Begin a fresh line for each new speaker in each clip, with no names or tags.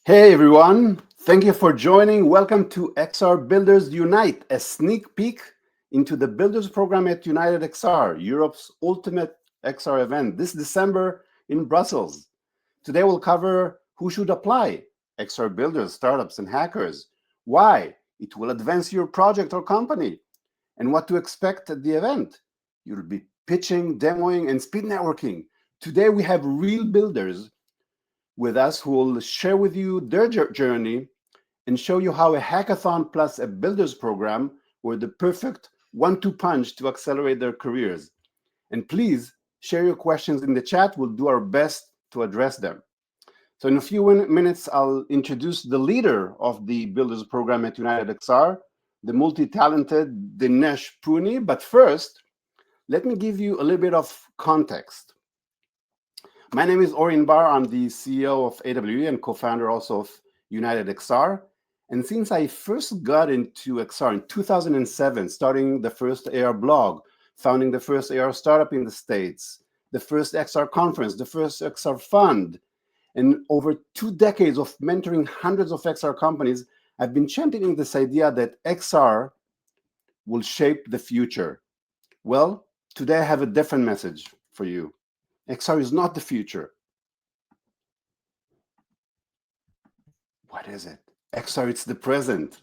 Hey everyone, thank you for joining. Welcome to XR Builders Unite, a sneak peek into the Builders program at UnitedXR, Europe's ultimate XR event this December in Brussels. Today we'll cover who should apply, XR builders, startups, and hackers, why it will advance your project or company, and what to expect at the event. You'll be pitching, demoing, and speed networking. Today we have real builders with us who will share with you their journey and show you how a hackathon plus a builders program were the perfect one-two punch to accelerate their careers. And please share your questions in the chat. We'll do our best to address them. So in a few minutes, I'll introduce the leader of the builders program at UnitedXR, the multi-talented Dinesh Punni. But first, let me give you a little bit of context. My name is Ori Inbar. I'm the CEO of AWE and co-founder also of UnitedXR. And since I first got into XR in 2007, starting the first AR blog, founding the first AR startup in the States, the first XR conference, the first XR fund, and over 2 decades of mentoring hundreds of XR companies, I've been championing this idea that XR will shape the future. Well, today I have a different message for you. XR is not the future. What is it? XR, it's the present.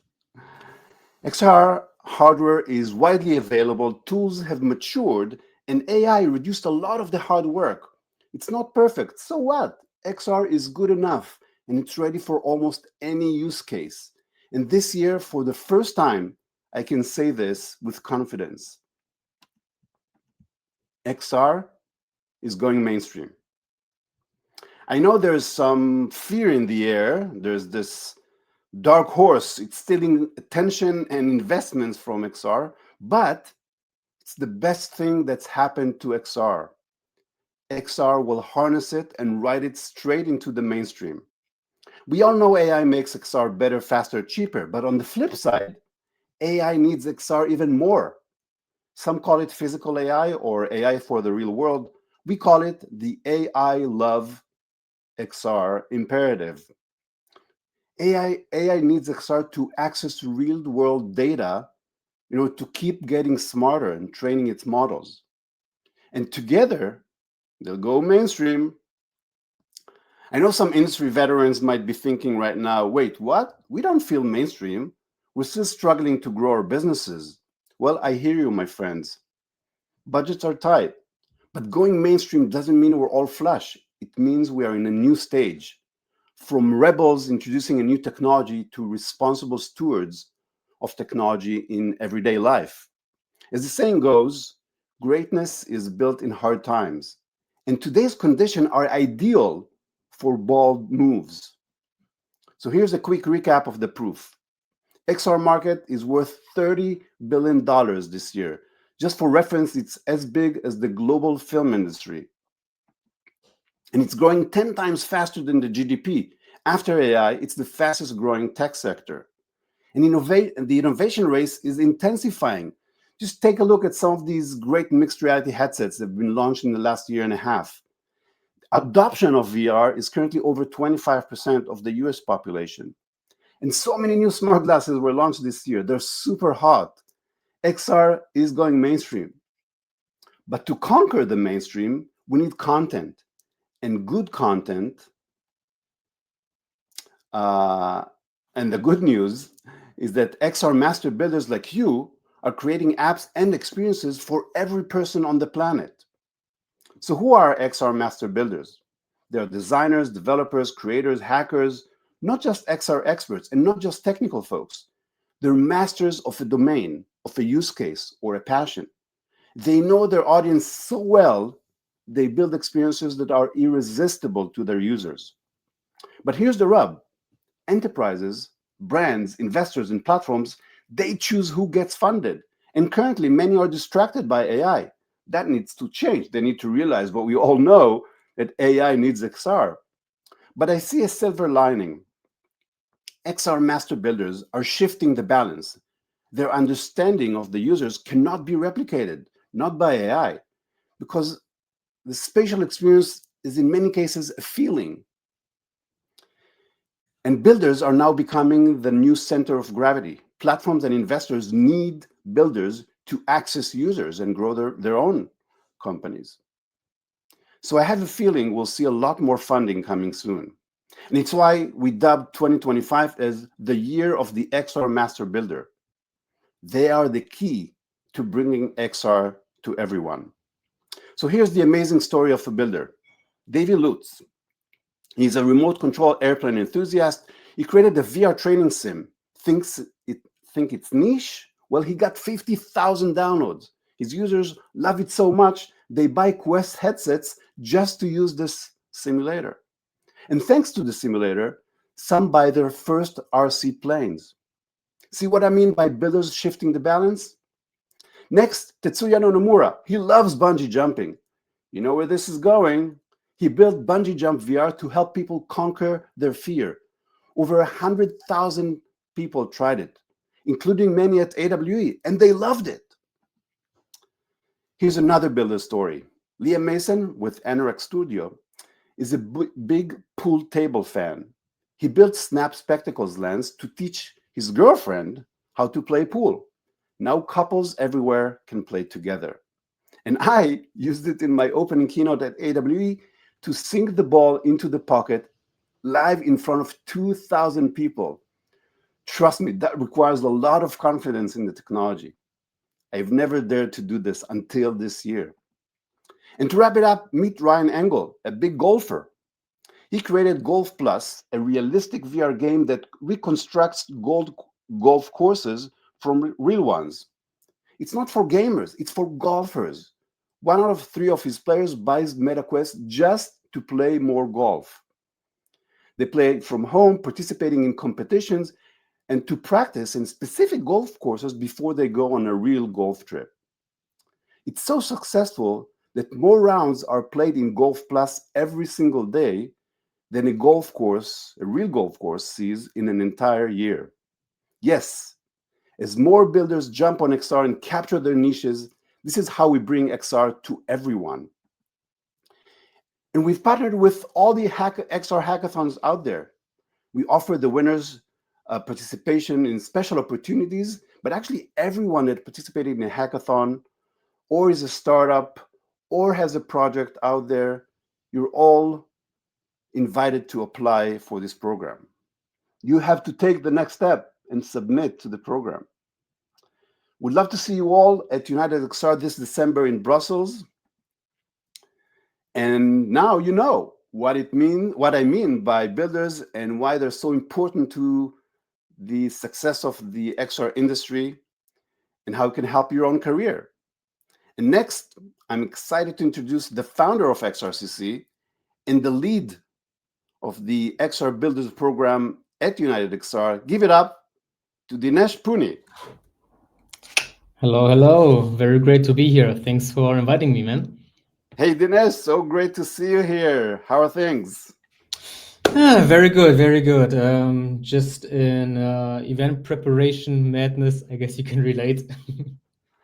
XR hardware is widely available, tools have matured, and AI reduced a lot of the hard work. It's not perfect, so what? XR is good enough, and it's ready for almost any use case. And this year, for the first time, I can say this with confidence. XR is going mainstream. I know there's some fear in the air. There's this dark horse. It's stealing attention and investments from XR, but it's the best thing that's happened to XR. XR will harness it and ride it straight into the mainstream. We all know AI makes XR better, faster, cheaper, but on the flip side, AI needs XR even more. Some call it physical AI or AI for the real world. We call it the AI love XR imperative. AI needs XR to access real world data, to keep getting smarter and training its models. And together, they'll go mainstream. I know some industry veterans might be thinking right now, wait, what? We don't feel mainstream. We're still struggling to grow our businesses. Well, I hear you, my friends. Budgets are tight, but going mainstream doesn't mean we're all flush. It means we are in a new stage. From rebels introducing a new technology to responsible stewards of technology in everyday life. As the saying goes, greatness is built in hard times. And today's conditions are ideal for bold moves. So here's a quick recap of the proof. XR market is worth $30 billion this year. Just for reference, it's as big as the global film industry. And it's growing 10 times faster than the GDP. After AI, it's the fastest growing tech sector. And the innovation race is intensifying. Just take a look at some of these great mixed reality headsets that have been launched in the last year and a half. Adoption of VR is currently over 25% of the US population. And so many new smart glasses were launched this year. They're super hot. XR is going mainstream. But to conquer the mainstream, we need content. And good content, and the good news is that XR master builders like you are creating apps and experiences for every person on the planet. So who are XR master builders? They're designers, developers, creators, hackers, not just XR experts and not just technical folks. They're masters of a domain, of a use case, or a passion. They know their audience so well, they build experiences that are irresistible to their users. But here's the rub. Enterprises, brands, investors, and platforms, they choose who gets funded. And currently, many are distracted by AI. That needs to change. They need to realize what we all know, that AI needs XR. But I see a silver lining. XR master builders are shifting the balance. Their understanding of the users cannot be replicated, not by AI, because the spatial experience is in many cases a feeling. And builders are now becoming the new center of gravity. Platforms and investors need builders to access users and grow their own companies. So I have a feeling we'll see a lot more funding coming soon. And it's why we dubbed 2025 as the year of the XR Master Builder. They are the key to bringing XR to everyone. So here's the amazing story of a builder, Davey Lutz. He's a remote control airplane enthusiast. He created a VR training sim. Think it's niche? Well, he got 50,000 downloads. His users love it so much, they buy Quest headsets just to use this simulator. And thanks to the simulator, some buy their first RC planes. See what I mean by builders shifting the balance? Next, Tetsuya Nomura. He loves bungee jumping. You know where this is going? He built Bungee Jump VR to help people conquer their fear. Over 100,000 people tried it, including many at AWE, and they loved it. Here's another builder story. Liam Mason with Anorak Studio is a big pool table fan. He built Snap Spectacles lens to teach his girlfriend how to play pool. Now couples everywhere can play together. And I used it in my opening keynote at AWE to sink the ball into the pocket live in front of 2,000 people. Trust me, that requires a lot of confidence in the technology. I've never dared to do this until this year. And to wrap it up, meet Ryan Engel, a big golfer. He created Golf Plus, a realistic VR game that reconstructs golf courses from real ones. It's not for gamers, it's for golfers. 1 out of 3 of his players buys MetaQuest just to play more golf. They play from home, participating in competitions, and to practice in specific golf courses before they go on a real golf trip. It's so successful that more rounds are played in Golf Plus every single day than a real golf course sees in an entire year. Yes, as more builders jump on XR and capture their niches, this is how we bring XR to everyone. And we've partnered with all the XR hackathons out there. We offer the winners participation in special opportunities, but actually everyone that participated in a hackathon or is a startup or has a project out there, you're all invited to apply for this program. You have to take the next step and submit to the program. We'd love to see you all at UnitedXR this December in Brussels. And now you know what I mean by builders and why they're so important to the success of the XR industry and how it can help your own career. And next, I'm excited to introduce the founder of XRCC and the lead of the XR Builders program at UnitedXR. Give it up to Dinesh Punni.
Hello. Very great to be here. Thanks for inviting me, man.
Hey, Dinesh, so great to see you here. How are things?
Very good. Just in event preparation madness, I guess you can relate.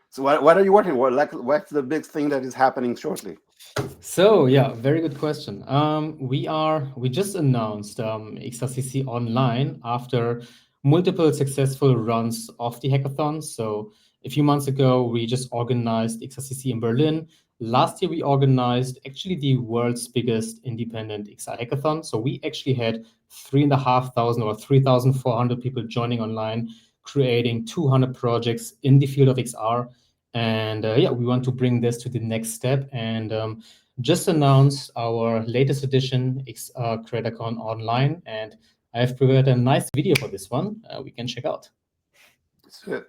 So what are you working on? What's the big thing that is happening shortly?
So yeah, very good question. We just announced XRCC Online after multiple successful runs of the hackathon. So a few months ago, we just organized XRCC in Berlin. Last year, we organized actually the world's biggest independent XR hackathon. So we actually had 3,500 or 3,400 people joining online, creating 200 projects in the field of XR. And we want to bring this to the next step and just announced our latest edition, CreatorCon Online. And I've prepared a nice video for this one. We can check out.
That's it.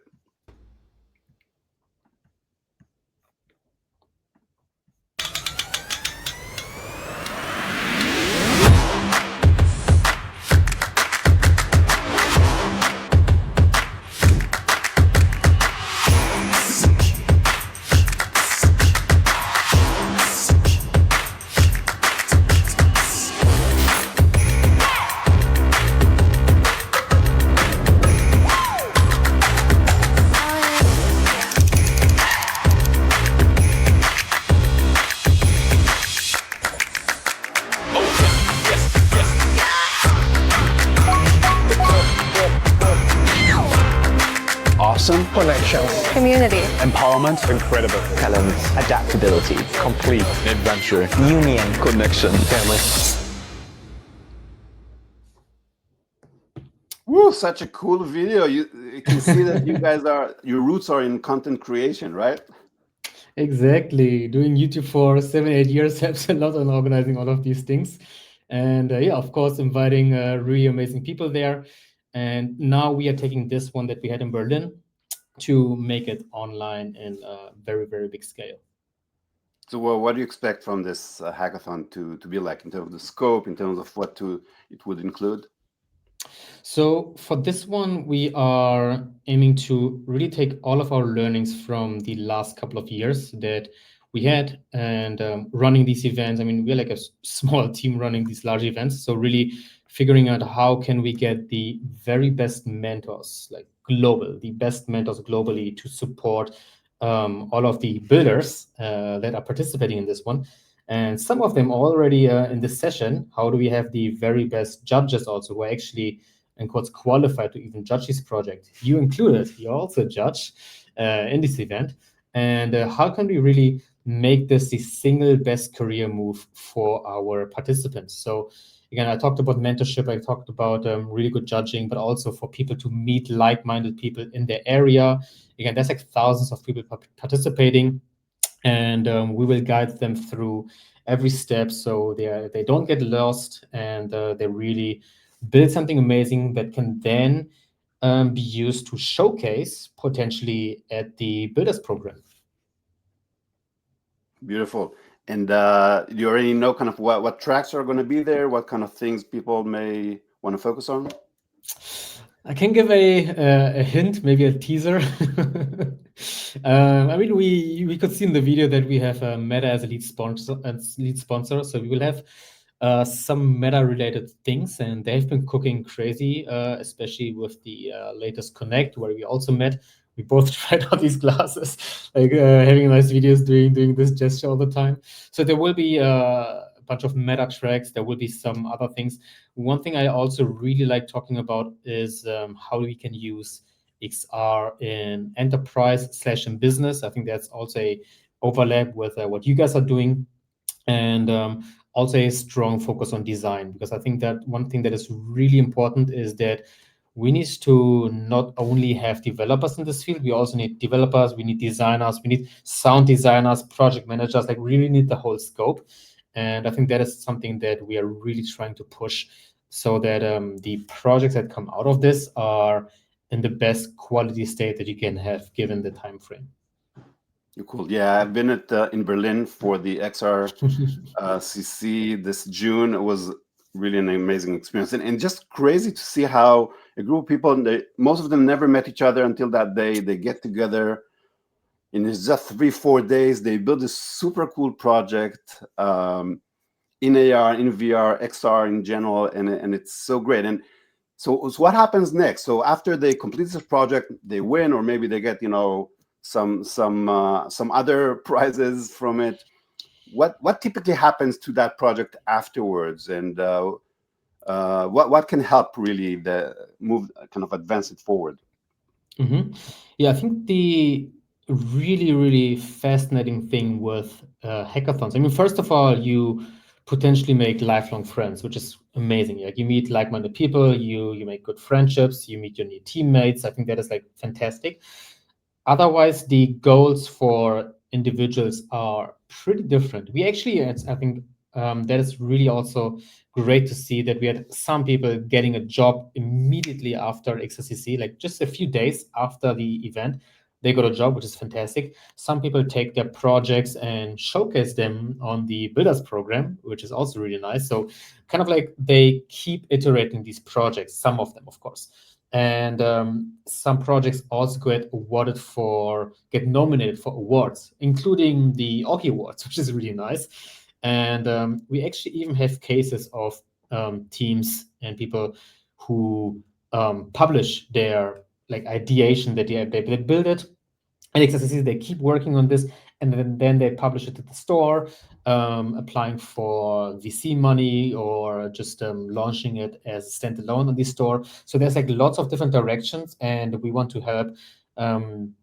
Community.
Empowerment.
Incredible.
Talent. Adaptability.
Complete. Adventure.
Union.
Connection.
Family.
Woo, such a cool video. You can see that you guys your roots are in content creation, right?
Exactly. Doing YouTube for 7, 8 years helps a lot on organizing all of these things. And yeah, of course, inviting really amazing people there. And now we are taking this one that we had in Berlin to make it online in a very, very big scale.
So, well, what do you expect from this hackathon to be like in terms of the scope, in terms of it would include?
So for this one, we are aiming to really take all of our learnings from the last couple of years that we had and running these events. I mean, we're like a small team running these large events. So really figuring out how can we get the very best mentors, like the best mentors globally to support all of the builders that are participating in this one. And some of them already in this session. How do we have the very best judges also who are actually and quotes qualified to even judge this project? You included, you also judge in this event. And how can we really make this the single best career move for our participants? So again, I talked about mentorship, I talked about really good judging, but also for people to meet like-minded people in their area. Again, there's like thousands of people participating, and we will guide them through every step so they don't get lost, and they really build something amazing that can then be used to showcase potentially at the Builders Program.
Beautiful. And you already know kind of what tracks are going to be there, what kind of things people may want to focus on?
I can give a hint, maybe a teaser. I mean, we could see in the video that we have Meta as a lead sponsor. So we will have some Meta-related things, and they've been cooking crazy, especially with the latest Connect, where we also met. We both tried out these glasses, like having nice videos doing this gesture all the time. So there will be a bunch of meta tracks. There will be some other things. One thing I also really like talking about is how we can use XR in enterprise/in business. I think that's also a overlap with what you guys are doing, and also a strong focus on design, because I think that one thing that is really important is that we need to not only have developers in this field, we also need developers, we need designers, we need sound designers, project managers, like really need the whole scope. And I think that is something that we are really trying to push so that the projects that come out of this are in the best quality state that you can have given the time frame.
Cool. Yeah, I've been in Berlin for the XR CC this June. It was really an amazing experience, and just crazy to see how a group of people, most of them never met each other until that day. They get together, and it's just 3-4 days. They build this super cool project in AR, in VR, XR in general, and it's so great. And so what happens next? So after they complete this project, they win, or maybe they get some other prizes from it. What typically happens to that project afterwards, and what can help really kind of advance it forward?
Mm-hmm. Yeah, I think the really, really fascinating thing with hackathons, I mean, first of all, you potentially make lifelong friends, which is amazing. Like you meet like-minded people, you make good friendships, you meet your new teammates. I think that is like fantastic. Otherwise, the goals for individuals are pretty different. We actually, I think that is really also great to see that we had some people getting a job immediately after XRCC, like just a few days after the event. They got a job, which is fantastic. Some people take their projects and showcase them on the Builders Program, which is also really nice. So kind of like they keep iterating these projects, some of them, of course. And some projects also get nominated for awards, including the Ori Awards, which is really nice. And we actually even have cases of teams and people who publish their like ideation that they build it. And XSSC, they keep working on this, and then they publish it at the store, applying for VC money or just launching it as standalone on the store. So there's like lots of different directions, and we want to help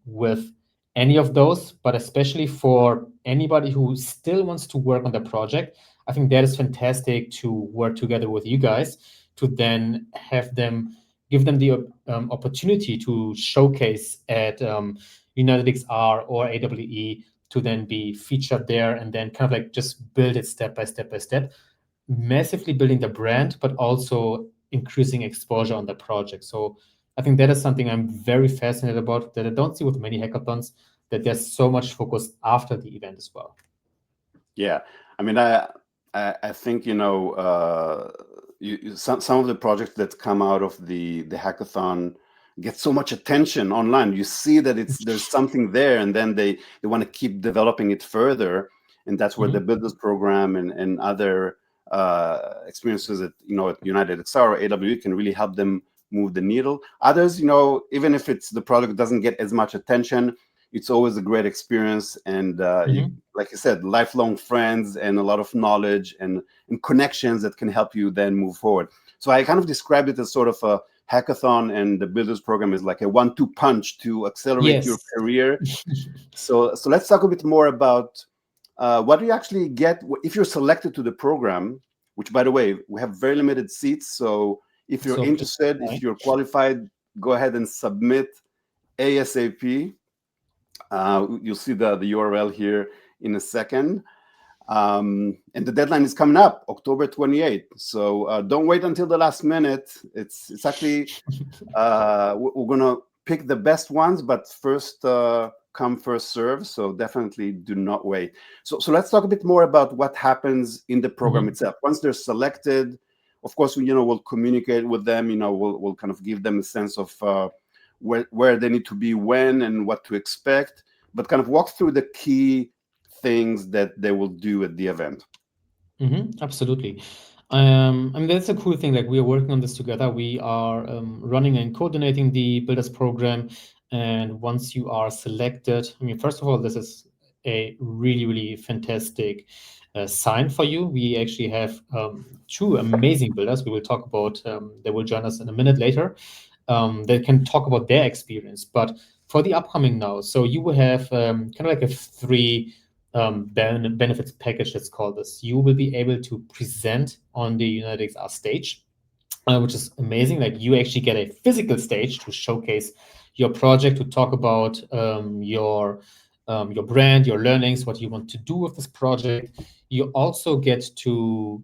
with any of those, but especially for anybody who still wants to work on the project, I think that is fantastic to work together with you guys to then have them give them the opportunity to showcase at UnitedXR or AWE to then be featured there and then kind of like just build it step by step by step, massively building the brand, but also increasing exposure on the project. So I think that is something I'm very fascinated about that I don't see with many hackathons, that there's so much focus after the event as well.
Yeah, I mean, I think some of the projects that come out of the hackathon get so much attention online. You see that there's something there, and then they want to keep developing it further, and that's where the business program and other experiences at at UnitedXR or AWE can really help them move the needle. Others, even if the product doesn't get as much attention, it's always a great experience, and like you said, lifelong friends and a lot of knowledge and connections that can help you then move forward. So I kind of described it as sort of a hackathon, and the builders program is like a 1-2 punch to accelerate your career. So let's talk a bit more about what do you actually get if you're selected to the program, which, by the way, we have very limited seats. So if you're interested, if you're qualified, go ahead and submit ASAP. You'll see the URL here in a second. And the deadline is coming up, October 28th. So don't wait until the last minute. It's actually, we're going to pick the best ones, but first come, first serve. So definitely do not wait. So let's talk a bit more about what happens in the program itself. Once they're selected, of course, we'll communicate with them. We'll kind of give them a sense of where they need to be when and what to expect, but kind of walk through the key things that they will do at the event.
Absolutely. I mean, that's a cool thing. Like, we are working on this together. We are running and coordinating the Builders program. And once you are selected, I mean, first of all, this is a really, really fantastic sign for you. We actually have 2 amazing builders. We will talk about, they will join us in a minute later. They can talk about their experience. But for the upcoming now, so you will have kind of like a 3 benefits package, let's call this. You will be able to present on the UnitedXR stage, which is amazing. Like, you actually get a physical stage to showcase your project, to talk about your brand, your learnings, what you want to do with this project. You also get to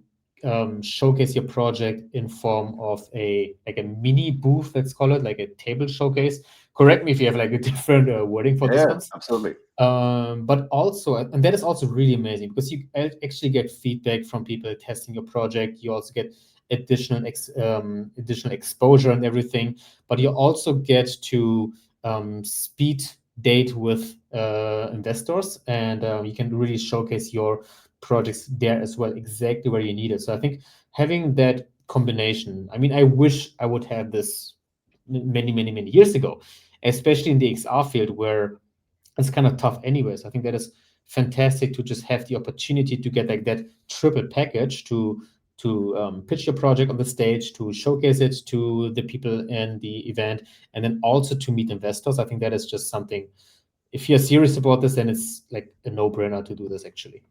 showcase your project in form of a mini booth, let's call it, like a table showcase. Correct me if you have like a different wording for this one.
Absolutely.
But also, and that is also really amazing, because you actually get feedback from people testing your project. You also get additional exposure and everything, but you also get to speed date with investors, and you can really showcase your projects there as well, exactly where you need it. So I think having that combination, I mean, I wish I would have this many, many, many years ago, especially in the XR field, where it's kind of tough anyways. I think that is fantastic to just have the opportunity to get like that triple package to pitch your project on the stage, to showcase it to the people in the event, and then also to meet investors. I think that is just something, if you're serious about this, then it's like a no-brainer to do this, actually.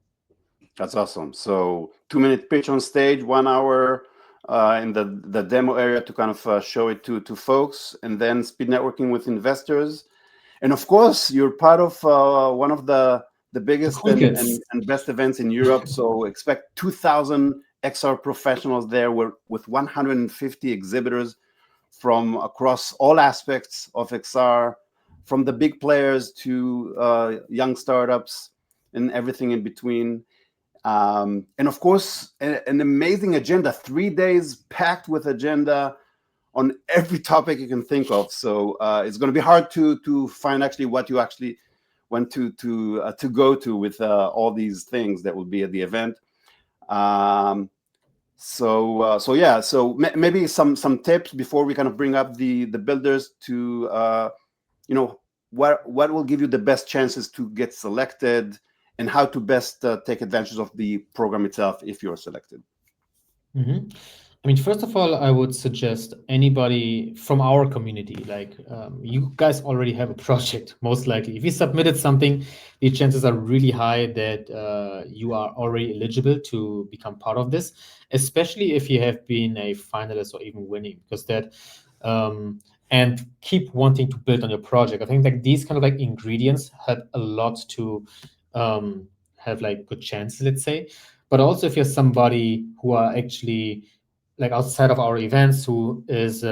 That's awesome. So 2-minute pitch on stage, 1 hour in the demo area to kind of show it to folks, and then speed networking with investors. And of course, you're part of one of the biggest and best events in Europe. So expect 2,000 XR professionals there with 150 exhibitors from across all aspects of XR, from the big players to young startups and everything in between. And of course, an amazing agenda, 3 days packed with agenda on every topic you can think of. So it's going to be hard to find actually what you actually want to go to with all these things that will be at the event. So maybe some tips before we kind of bring up the builders to what will give you the best chances to get selected, and how to best take advantage of the program itself if you're selected.
I mean, first of all, I would suggest anybody from our community, like you guys already have a project, most likely. If you submitted something, the chances are really high that you are already eligible to become part of this, especially if you have been a finalist or even winning, because that and keep wanting to build on your project. I think like these kind of like ingredients help a lot to have like good chances, let's say. But also if you're somebody who are actually like outside of our events who is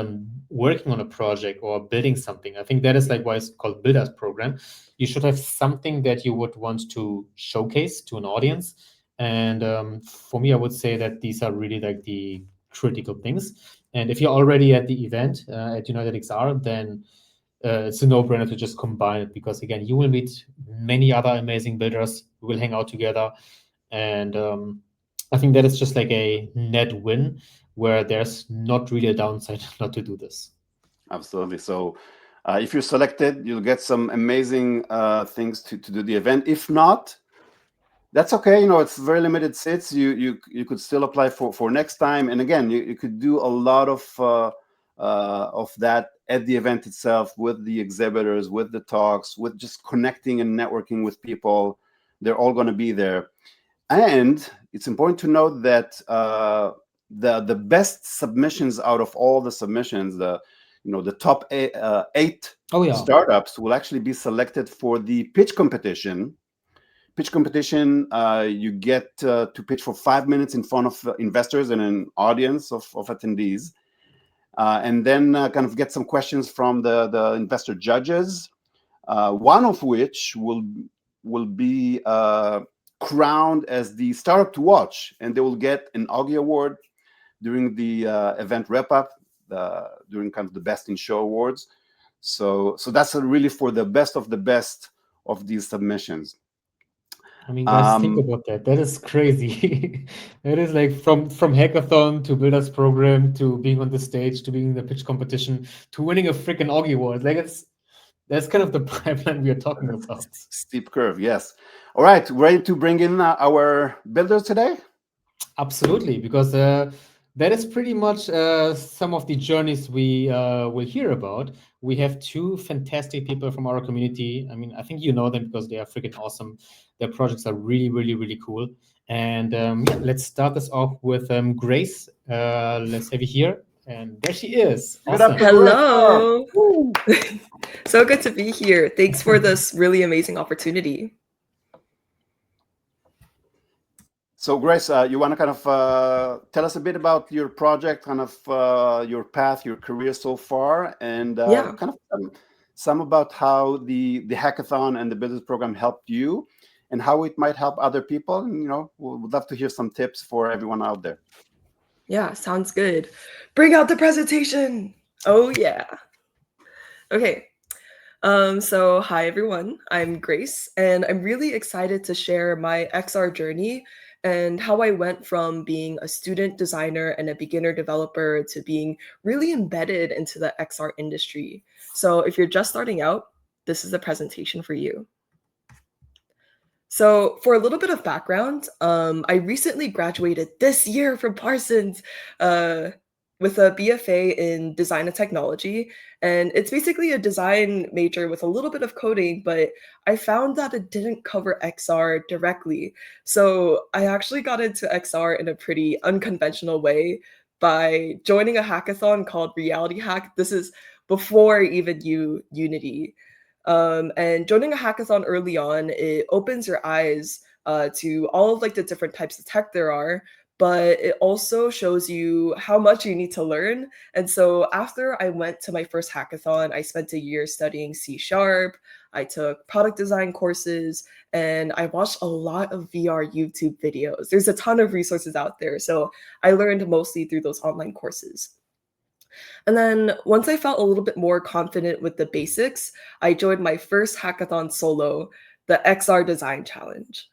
working on a project or building something, I think that is like why it's called builders program. You should have something that you would want to showcase to an audience. And for me, I would say that these are really like the critical things. And if you're already at the event at UnitedXR, then it's a no-brainer to just combine it, because again, you will meet many other amazing builders. We will hang out together, and I think that is just like a net win where there's not really a downside not to do this.
Absolutely. So if you're selected, you'll get some amazing things to do the event. If not, that's okay. It's very limited seats. You could still apply for next time. And again, you could do a lot of that at the event itself, with the exhibitors, with the talks, with just connecting and networking with people. They're all going to be there. And it's important to note that the best submissions out of all the submissions, the top eight startups will actually be selected for the pitch competition. Pitch competition, you get to pitch for 5 minutes in front of investors and an audience of attendees, and then kind of get some questions from the investor judges, one of which will be crowned as the startup to watch, and they will get an Augie Award during the event wrap-up, during kind of the Best in Show Awards. So that's really for the best of these submissions.
I mean, guys, think about that. That is crazy. That is like from hackathon to builders program to being on the stage to being in the pitch competition to winning a freaking Augie Award. Like that's kind of the pipeline we are talking about.
Steep curve, yes. All right, ready to bring in our builders today?
Absolutely, because that is pretty much some of the journeys we will hear about. We have two fantastic people from our community. I mean, I think you know them because they are freaking awesome. Their projects are really, really, really cool. And yeah, let's start this off with Grace. Let's have you here. And there she is. Awesome.
Hello. So good to be here. Thanks for this really amazing opportunity.
So Grace, you want to kind of tell us a bit about your project, kind of your path, your career so far, and kind of some about how the hackathon and the business program helped you and how it might help other people. And, we'd love to hear some tips for everyone out there.
Yeah, sounds good. Bring out the presentation. Oh, yeah. Okay. So hi, everyone. I'm Grace, and I'm really excited to share my XR journey and how I went from being a student designer and a beginner developer to being really embedded into the XR industry. So if you're just starting out, this is the presentation for you. So for a little bit of background, I recently graduated this year from Parsons with a BFA in design and technology. And it's basically a design major with a little bit of coding, but I found that it didn't cover XR directly. So I actually got into XR in a pretty unconventional way by joining a hackathon called Reality Hack. This is before even Unity. And joining a hackathon early on, it opens your eyes to all of like the different types of tech there are, but it also shows you how much you need to learn. And so after I went to my first hackathon, I spent a year studying C#. I took product design courses, and I watched a lot of VR YouTube videos. There's a ton of resources out there. So I learned mostly through those online courses. And then once I felt a little bit more confident with the basics, I joined my first hackathon solo, the XR Design Challenge.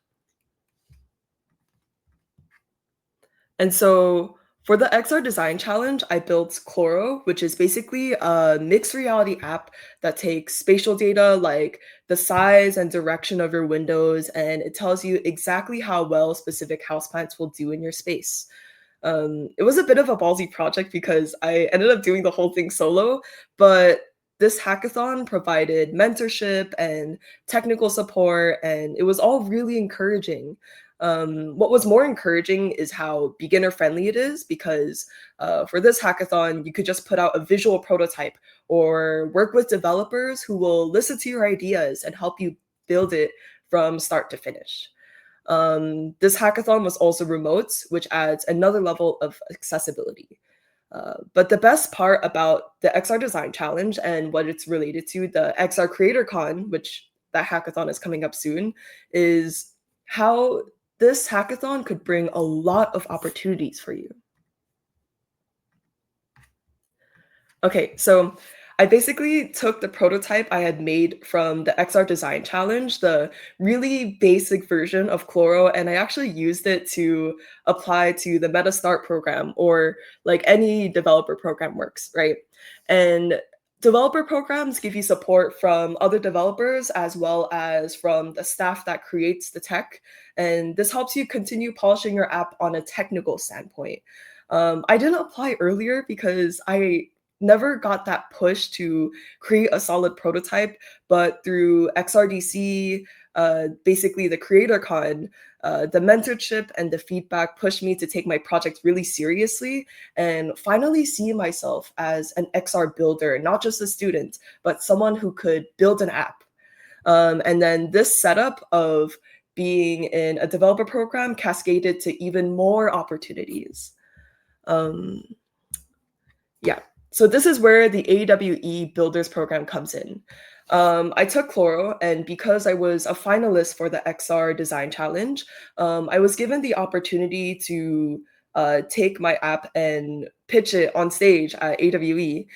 And so for the XR Design Challenge, I built Chloro, which is basically a mixed reality app that takes spatial data like the size and direction of your windows, and it tells you exactly how well specific houseplants will do in your space. It was a bit of a ballsy project because I ended up doing the whole thing solo, but this hackathon provided mentorship and technical support, and it was all really encouraging. What was more encouraging is how beginner friendly it is, because for this hackathon, you could just put out a visual prototype or work with developers who will listen to your ideas and help you build it from start to finish. This hackathon was also remote, which adds another level of accessibility. But the best part about the XR Design Challenge and what it's related to, the XR Creator Con, which that hackathon is coming up soon, is how this hackathon could bring a lot of opportunities for you. Okay, so I basically took the prototype I had made from the XR Design Challenge, the really basic version of Chloro, and I actually used it to apply to the Meta Start program, or like any developer program works, right? And developer programs give you support from other developers as well as from the staff that creates the tech. And this helps you continue polishing your app on a technical standpoint. I didn't apply earlier because I never got that push to create a solid prototype, but through XRDC, basically the Creator Con, the mentorship and the feedback pushed me to take my project really seriously and finally see myself as an XR builder, not just a student, but someone who could build an app. And then this setup of being in a developer program cascaded to even more opportunities. Yeah. So this is where the AWE Builders Program comes in. I took Chloro, and because I was a finalist for the XR Design Challenge, I was given the opportunity to take my app and pitch it on stage at AWE.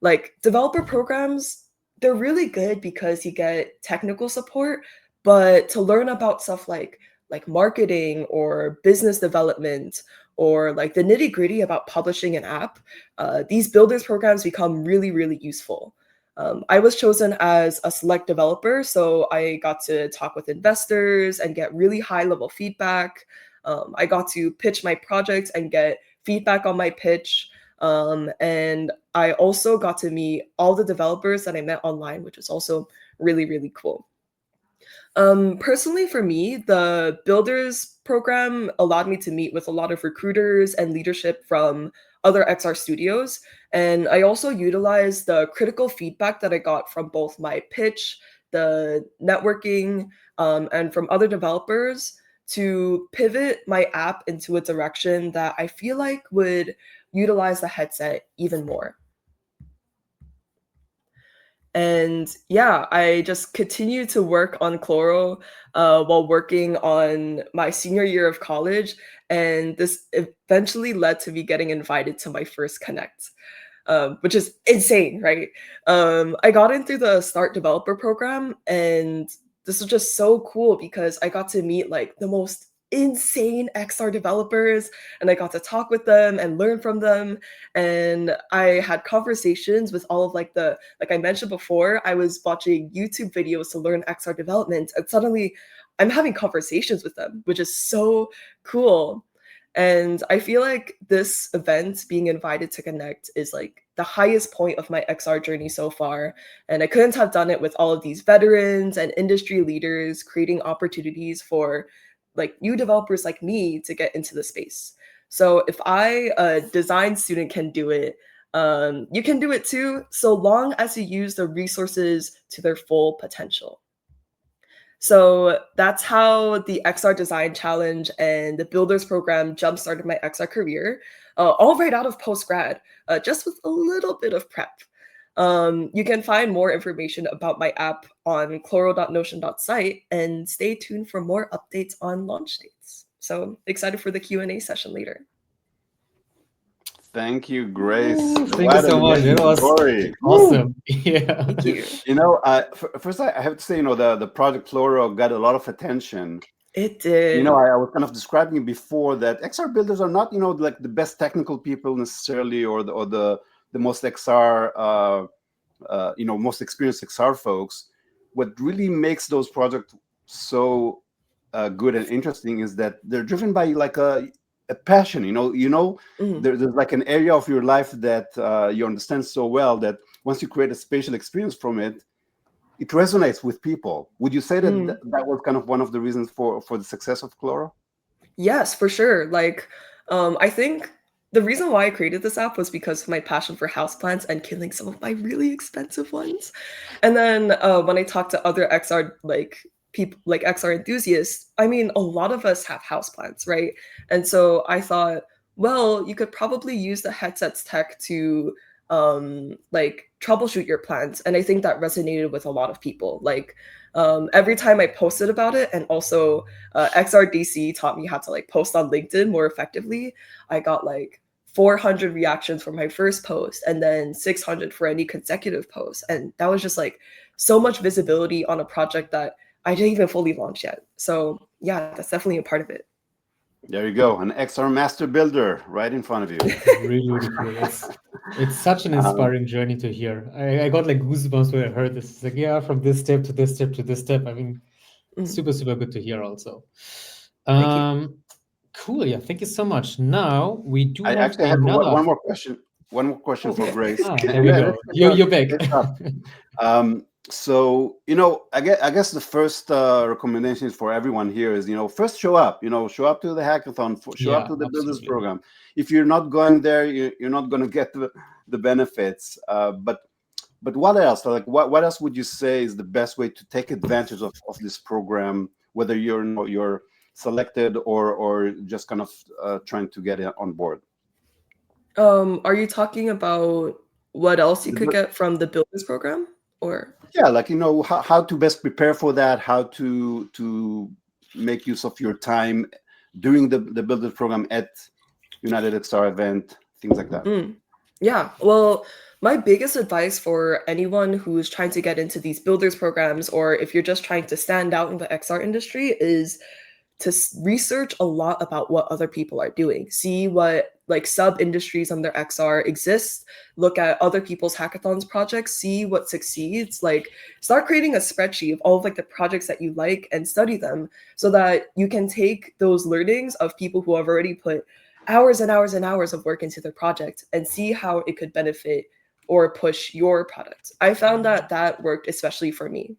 Like, developer programs, they're really good because you get technical support, but to learn about stuff like marketing or business development or like the nitty gritty about publishing an app, these builders programs become really, really useful. I was chosen as a select developer, so I got to talk with investors and get really high level feedback. I got to pitch my projects and get feedback on my pitch. And I also got to meet all the developers that I met online, which was also really, really cool. Personally, for me, the Builders program allowed me to meet with a lot of recruiters and leadership from other XR studios. And I also utilized the critical feedback that I got from both my pitch, the networking, and from other developers to pivot my app into a direction that I feel like would utilize the headset even more. And yeah, I just continued to work on Chloro while working on my senior year of college. And this eventually led to me getting invited to my first Connect, which is insane, right? I got in through the Start Developer program, and this was just so cool because I got to meet like the most insane XR developers, and I got to talk with them and learn from them. And I had conversations with all of like I mentioned before, I was watching YouTube videos to learn XR development, and suddenly I'm having conversations with them, which is so cool. And I feel like this event, being invited to Connect, is like the highest point of my XR journey so far. And I couldn't have done it with all of these veterans and industry leaders creating opportunities for like new developers like me to get into the space. So if I, a design student, can do it, you can do it too, so long as you use the resources to their full potential. So that's how the XR Design Challenge and the Builders Program jump-started my XR career, all right out of post-grad, just with a little bit of prep. You can find more information about my app on chloro.notion.site, and stay tuned for more updates on launch dates. So excited for the Q&A session later.
Thank you, Grace.
Thank you so much. It was awesome. Yeah.
Thank you.
You know, first I have to say, you know, the project Chloro got a lot of attention.
It did.
You know, I was kind of describing before that XR builders are not, you know, like the best technical people necessarily, or the most XR, you know, most experienced XR folks. What really makes those projects so good and interesting is that they're driven by like a, you know, a passion for the art. You know, they want to a passion.
Mhm.
There's like an area of your life that you understand so well that once you create a spatial experience from it, it resonates with people. Would you say that
Mm.
that was kind of one of the reasons for the success of Cloro?
Yes, for sure. Like, I think the reason why I created this app was because of my passion for houseplants and killing some of my really expensive ones. And then when I talk to other XR people like XR enthusiasts, I mean, a lot of us have houseplants, right? And so I thought, well, you could probably use the headset's tech to like troubleshoot your plants. And I think that resonated with a lot of people. Like every time I posted about it, and also XRDC taught me how to like post on LinkedIn more effectively. I got like 400 reactions from my first post and then 600 for any consecutive posts. And that was just like so much visibility on a project that I didn't even fully launch yet. So yeah, that's definitely a part of it.
There you go, an XR master builder right in front of you.
Really, really cool. It's such an inspiring journey to hear. I got like goosebumps when I heard this. It's like, yeah, from this step to this step to this step. I mean, super, super good to hear also.
Thank you.
Cool. Yeah, thank you so much. Now we do
I
have
actually have
another.
one more question. One more question for
Okay.
Grace.
There we go. You're back.
It's up. So I guess the first recommendation for everyone here is first show up. Show up to the hackathon. Show up
Yeah,
to the builders
absolutely.
program. If you're not going there, you're not going to get the benefits. But what else? Like what else would you say is the best way to take advantage of this program? Whether you're selected or just kind of trying to get it on board.
Are you talking about what else you could get from the Builders program, or?
Yeah, like how to best prepare for that, how to make use of your time during the builder program at UnitedXR event, things like that.
Yeah, well, my biggest advice for anyone who's trying to get into these builders programs, or if you're just trying to stand out in the XR industry, is to research a lot about what other people are doing. See what like sub industries under XR exist. Look at other people's hackathons projects. See what succeeds. Like start creating a spreadsheet of all of like the projects that you like and study them, so that you can take those learnings of people who have already put hours and hours and hours of work into their project and see how it could benefit or push your product. I found that that worked especially for me.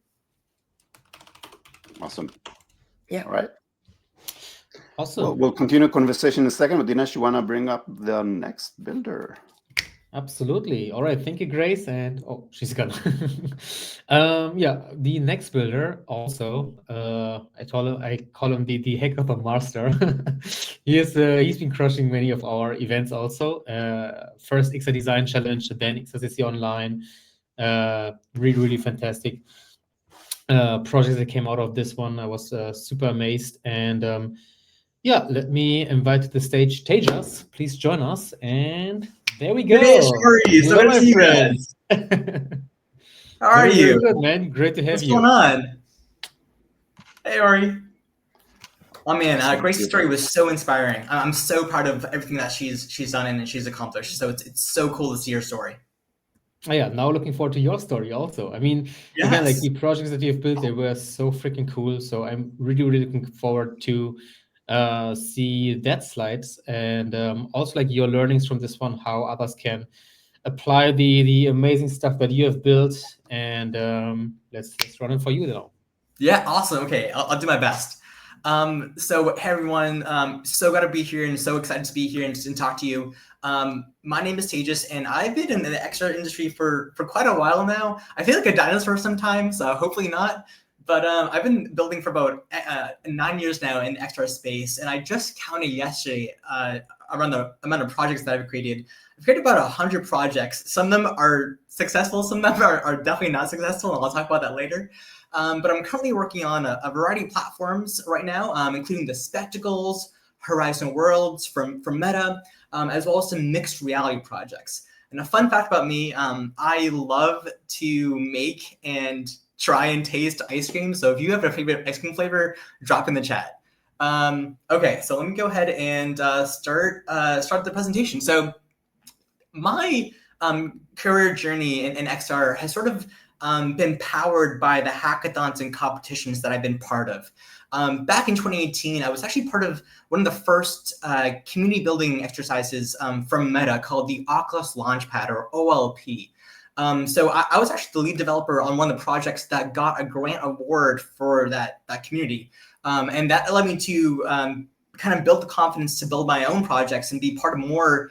Awesome.
Yeah.
All right.
Awesome.
Well, we'll continue conversation in a second, but Dinesh, you want to bring up the next builder?
Absolutely. All right. Thank you, Grace. And oh, she's gone. Yeah, the next builder also. I call him the hackathon master. He's been crushing many of our events also. First XR Design Challenge, then XRCC Online. Really, really fantastic projects that came out of this one. I was super amazed. And yeah, let me invite to the stage Tejas. Please join us. And there we go.
Dinesh, how are you? So
Hello,
good to
my
see you
friends.
How are
Very,
you?
very good, man. Great to have
What's
you.
going on? Hey, Ori. Oh man, Grace's story was so inspiring. I'm so proud of everything that she's done and she's accomplished. So it's so cool to see her story.
Oh, yeah, now looking forward to your story also. I mean, again, like the projects that you've built, they were so freaking cool. So I'm really, really looking forward to see that slides and also like your learnings from this one, how others can apply the amazing stuff that you have built. And let's run it for you now.
Yeah, awesome. Okay, I'll do my best. So hey everyone, so glad to be here and so excited to be here and talk to you. My name is Tejas and I've been in the XR industry for quite a while now. I feel like a dinosaur sometimes, hopefully not. But I've been building for about 9 years now in the XR space, and I just counted yesterday around the amount of projects that I've created. I've created about 100 projects. Some of them are successful, some of them are definitely not successful, and I'll talk about that later. But I'm currently working on a variety of platforms right now, including the Spectacles, Horizon Worlds from Meta, as well as some mixed reality projects. And a fun fact about me, I love to make and try and taste ice cream. So if you have a favorite ice cream flavor, drop in the chat. Okay, so let me go ahead and start the presentation. So my career journey in XR has sort of been powered by the hackathons and competitions that I've been part of. Back in 2018, I was actually part of one of the first community building exercises from Meta called the Oculus Launchpad, or OLP. So I was actually the lead developer on one of the projects that got a grant award for that community. And that led me to kind of build the confidence to build my own projects and be part of more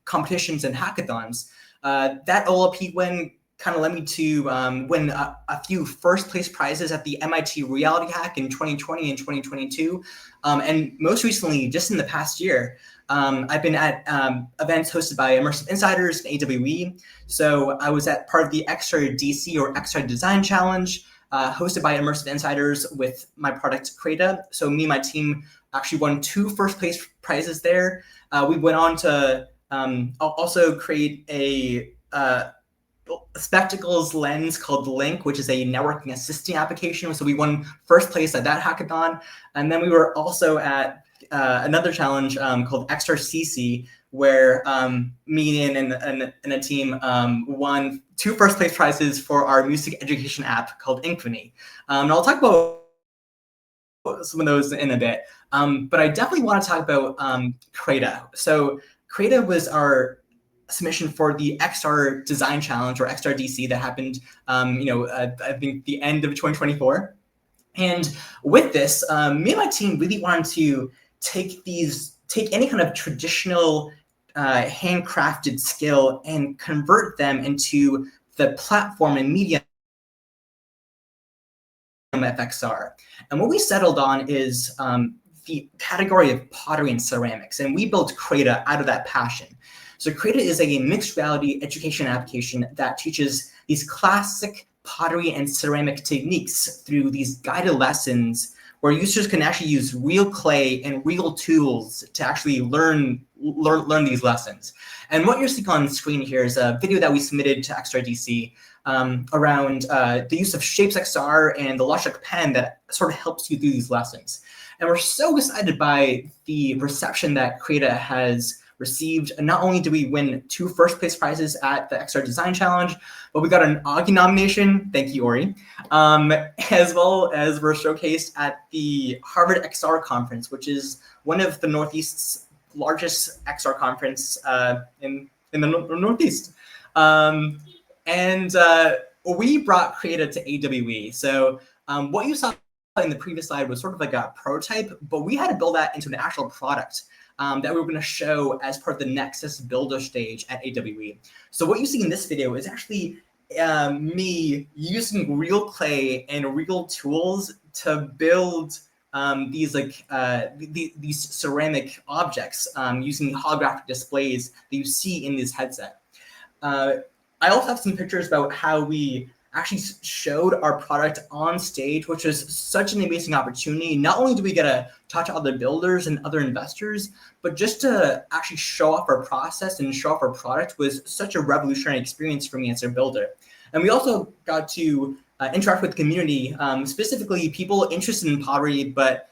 competitions and hackathons. That OLP win kind of led me to win a few first place prizes at the MIT Reality Hack in 2020 and 2022. And most recently, just in the past year, I've been at events hosted by Immersive Insiders and AWE. So I was at part of the XR DC or XR Design Challenge, hosted by Immersive Insiders with my product Creta. So me and my team actually won 2 first place prizes there. We went on to also create a spectacles lens called Link, which is a networking assisting application. So we won first place at that hackathon. And then we were also at another challenge called XRCC, where me and a team won 2 first place prizes for our music education app called Infinity. And I'll talk about some of those in a bit. But I definitely want to talk about Creta. So Creta was our submission for the XR Design Challenge, or XRDC, that happened, I think the end of 2024. And with this, me and my team really wanted to take any kind of traditional handcrafted skill and convert them into the platform and medium FXR. And what we settled on is the category of pottery and ceramics, and we built Creta out of that passion. So Creta is a mixed reality education application that teaches these classic pottery and ceramic techniques through these guided lessons where users can actually use real clay and real tools to actually learn these lessons. And what you're seeing on screen here is a video that we submitted to XRDC around the use of ShapesXR and the Logic Pen that sort of helps you through these lessons. And we're so excited by the reception that Creta has received. And not only did we win 2 first place prizes at the XR Design Challenge, but we got an Augie nomination, thank you, Ori, as well as we're showcased at the Harvard XR Conference, which is one of the Northeast's largest XR conference in the Northeast. We brought Creta to AWE. So what you saw in the previous slide was sort of like a prototype, but we had to build that into an actual product that we were going to show as part of the Nexus Builder stage at AWE. So what you see in this video is actually me using real clay and real tools to build these ceramic objects using holographic displays that you see in this headset. I also have some pictures about how we actually showed our product on stage, which was such an amazing opportunity. Not only do we get to talk to other builders and other investors, but just to actually show off our process and show off our product was such a revolutionary experience for me as a builder. And we also got to interact with the community, specifically people interested in pottery, but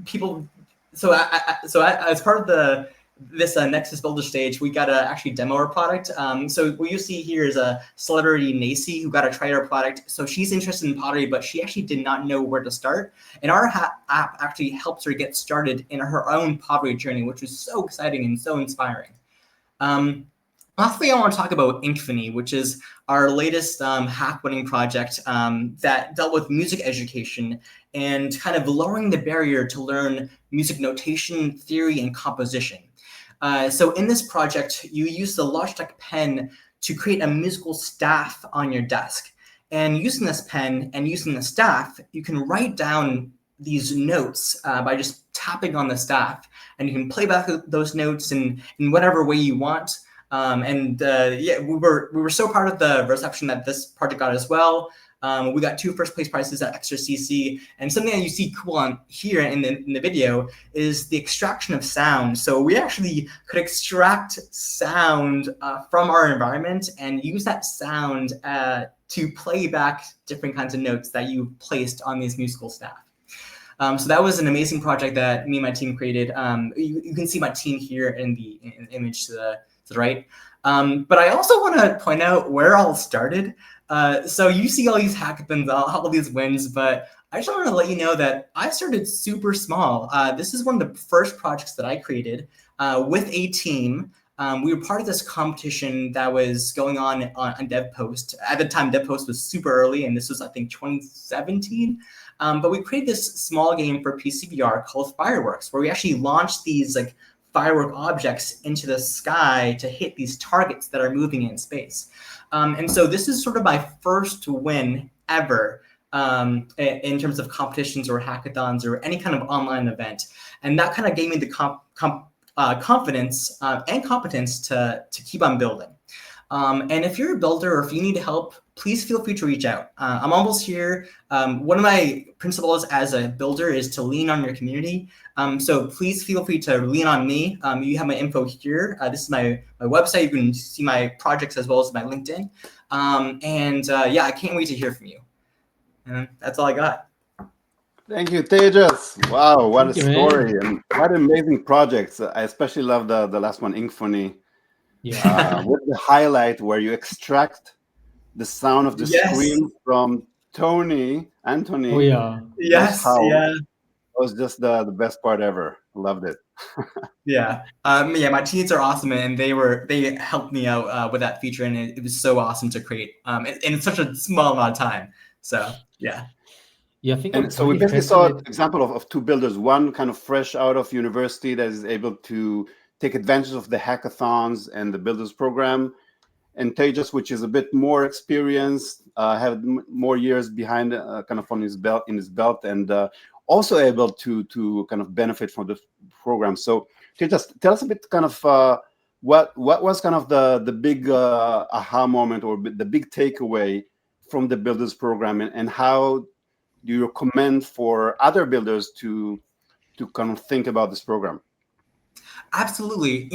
people. So as part of this Nexus Builder stage, we got to actually demo our product. So what you see here is a celebrity, Nacy, who got to try our product. So she's interested in pottery, but she actually did not know where to start. And our app actually helps her get started in her own pottery journey, which was so exciting and so inspiring. Lastly, I want to talk about Infinity, which is our latest hack-winning project that dealt with music education and kind of lowering the barrier to learn music notation, theory, and composition. So in this project, you use the Logic Pen to create a musical staff on your desk. And using this pen and using the staff, you can write down these notes by just tapping on the staff. And you can play back those notes in whatever way you want. We were so proud of the reception that this project got as well. We got 2 first place prizes at XRCC, and something that you see cool on here in the video is the extraction of sound. So we actually could extract sound from our environment and use that sound to play back different kinds of notes that you placed on these musical staff. So that was an amazing project that me and my team created. You can see my team here in the image to right? But I also want to point out where all started. So you see all these hackathons, all these wins, but I just want to let you know that I started super small. This is one of the first projects that I created with a team. We were part of this competition that was going on DevPost. At the time, DevPost was super early, and this was, I think, 2017. But we created this small game for PCVR called Fireworks, where we actually launched these like firework objects into the sky to hit these targets that are moving in space. And so this is sort of my first win ever in terms of competitions or hackathons or any kind of online event. And that kind of gave me the confidence and competence to keep on building. And if you're a builder or if you need help, please feel free to reach out. I'm almost here. One of my principles as a builder is to lean on your community. So please feel free to lean on me. You have my info here. This is my website. You can see my projects as well as my LinkedIn. Yeah, I can't wait to hear from you. And that's all I got.
Thank you, Tejas. Wow, what
Thank
a
you,
story,
man.
and what amazing projects. I especially love the last one, Inkphony,
Yeah.
with the highlight where you extract the sound of the
Yes.
scream from Anthony.
Oh yeah.
Yes.
Those howls.
Yeah.
Was just the best part ever. Loved it.
Yeah. Yeah, my teams are awesome, and they helped me out with that feature, and it was so awesome to create in such a small amount of time. So yeah.
Yeah, I think
And
what
so we
really
basically saw an
fascinates.
example of two builders, one kind of fresh out of university that is able to take advantage of the hackathons and the builders program, and Tejas, which is a bit more experienced, have more years behind kind of on his belt, and also able to kind of benefit from the program. So Tejas, tell us a bit kind of what was kind of the big aha moment or the big takeaway from the builders program, and how do you recommend for other builders to kind of think about this program?
Absolutely.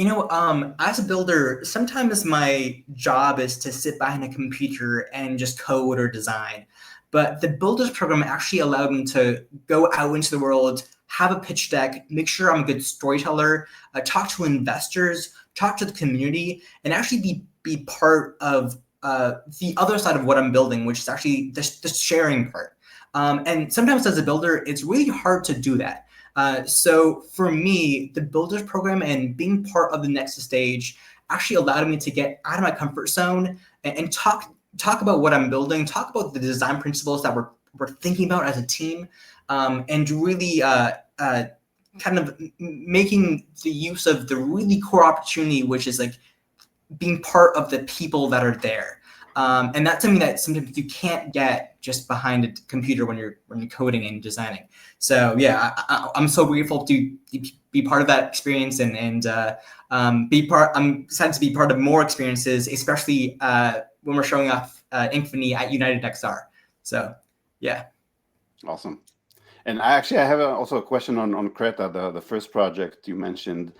As a builder, sometimes my job is to sit behind a computer and just code or design. But the builders program actually allowed me to go out into the world, have a pitch deck, make sure I'm a good storyteller, talk to investors, talk to the community, and actually be part of the other side of what I'm building, which is actually the sharing part. And sometimes as a builder, it's really hard to do that. So for me, the builders program and being part of the next stage actually allowed me to get out of my comfort zone and talk about what I'm building, talk about the design principles that we're thinking about as a team, and really kind of making the use of the really core opportunity, which is like being part of the people that are there. And that's something that sometimes you can't get just behind a computer when you're coding and designing. So yeah, I'm so grateful to be part of that experience and be part. I'm excited to be part of more experiences, especially when we're showing off Inkphony at UnitedXR. So yeah.
Awesome. And I have also a question on Creta, the first project you mentioned.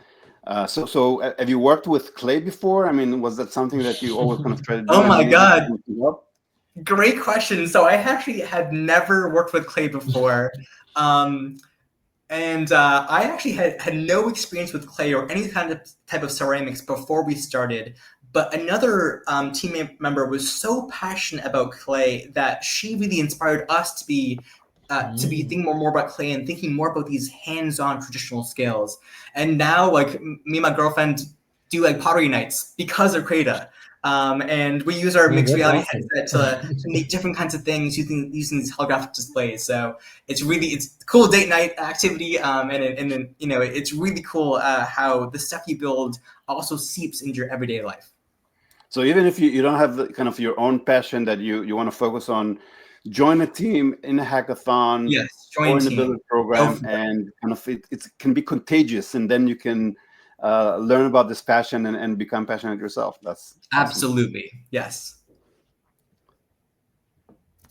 So have you worked with clay before? I mean, was that something that you always kind of tried to do?
Oh my God.
Great
question. So I actually had never worked with clay before. And I actually had no experience with clay or any kind of type of ceramics before we started. But another team member was so passionate about clay that she really inspired us to be thinking more about clay and thinking more about these hands-on traditional skills. And now, like me and my girlfriend do like pottery nights because of Creta. And we use our mixed reality headset to make different kinds of things using these holographic displays. So it's a cool date night activity. And then it's really cool how the stuff you build also seeps into your everyday life.
So even if you don't have the kind of your own passion that you want to focus on, join a team in a hackathon, or in the builder program, and kind of it can be contagious, and then you can learn about this passion and become passionate yourself. That's
absolutely awesome. Yes.